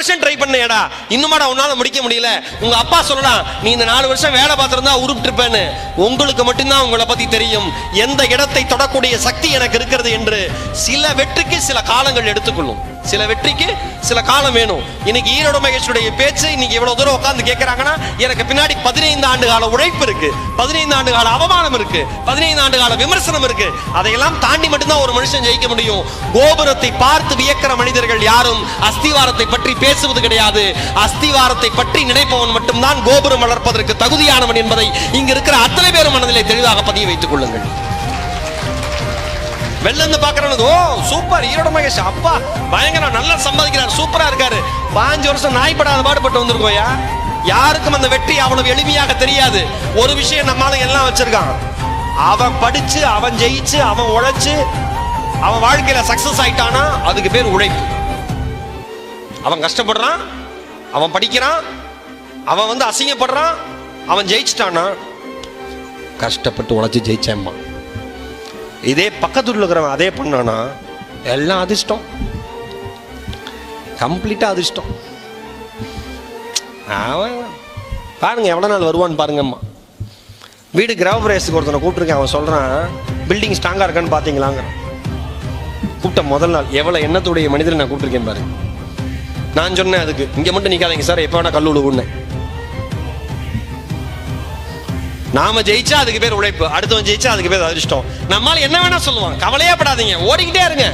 வருஷம் ட்ரை பண்ணேடா, இன்னுமாடா உன்னால முடிக்க முடியல. உங்க அப்பா சொல்லலாம், நீ இந்த 4 வருஷம் வேலை பார்த்திருந்தா உருப்பிட்டிருப்பேன்னு. உங்களுக்கு மட்டும்தான் உங்களை பத்தி தெரியும் எந்த இடத்தை தொடக்கூடிய சக்தி எனக்கு இருக்கிறது என்று. சில வெற்றிக்கு சில காலங்கள் எடுத்துக்கொள்ளும், சில வெற்றிக்கு சில காலம் வேணும். இன்னைக்கு ஈரோடு மகேஷுடைய பேச்சு இன்னைக்கு இவ்வளவு தூரம் உட்கார்ந்து கேட்கிறாங்கன்னா, எனக்கு பின்னாடி 15 ஆண்டு கால உழைப்பு இருக்கு, 15 ஆண்டு கால அவமானம் இருக்கு, 15 ஆண்டு கால விமர்சனம் இருக்கு. அதையெல்லாம் தாண்டி மட்டும்தான் ஒரு மனுஷன் ஜெயிக்க முடியும். கோபுரத்தை பார்த்து வியக்கிற மனிதர்கள் யாரும் அஸ்திவாரத்தை பற்றி பேசுவது கிடையாது. அஸ்திவாரத்தை பற்றி நினைப்பவன் மட்டும்தான் கோபுரம் வளர்ப்பதற்கு தகுதியானவன் என்பதை இங்க இருக்கிற அத்தனை பேரும் மனதிலே தெளிவாக பதிய வைத்துக் கொள்ளுங்கள். வெளில இருந்து பாக்குறவனுக்கு, ஓ சூப்பர் ஈரோடு மகேஷ், அப்பா பயங்கரம், நல்லா சம்பாதிக்கிறார், சூப்பரா இருக்காரு. 5 வருஷம் நாய்படாத பாடுபட்டு வந்திருக்கோயா. யாருக்கும் அந்த வெற்றி அவ்வளவு எளிமையாக தெரியாது. ஒரு விஷயம் நம்மால எல்லாம் வச்சிருக்கான். அவன் படிச்சு, அவன் ஜெயிச்சு, அவன் உழைச்சு, அவன் வாழ்க்கையில சக்சஸ் ஆயிட்டானா அதுக்கு பேர் உழைப்பு. அவன் கஷ்டப்படுறான், அவன் படிக்கிறான், அவன் அசிங்கப்படுறான், அவன் ஜெயிச்சிட்டானா கஷ்டப்பட்டு உழைச்சு ஜெயிச்சேம்மா. இதே பக்கத்துல இருக்கிறவன் அதே பண்ணானா எல்லாம் அதிர்ஷ்டம், கம்ப்ளீட்டா அதிர்ஷ்டம். பாருங்க எவ்வளவு நாள் வருவான்னு பாருங்கம்மா. வீடு கிரகப்பிரவேசத்துக்கு ஒருத்தனை கூப்பிட்டுருக்கேன். அவன் சொல்றான், பில்டிங் ஸ்ட்ராங்கா இருக்கான்னு பாத்தீங்களாங்க. கூப்பிட்ட முதல் நாள் எவ்வளவு எண்ணத்துடைய மனிதரை நான் கூப்பிட்டுருக்கேன் பாருங்க. நான் சொன்னேன், அதுக்கு இங்க மட்டும் நிக்காதீங்க சார், எப்ப வேணா கல்லூடு உண்ணேன். நாம ஜெயிச்சா அதுக்கு பேர் உழைப்பு, அடுத்தவன் ஜெயிச்சா அதுக்கு பேர் அதிர்ஷ்டம். நம்மால என்ன வேணா சொல்லுவான், கவலையே படாதீங்க, ஓடிக்கிட்டே இருங்க.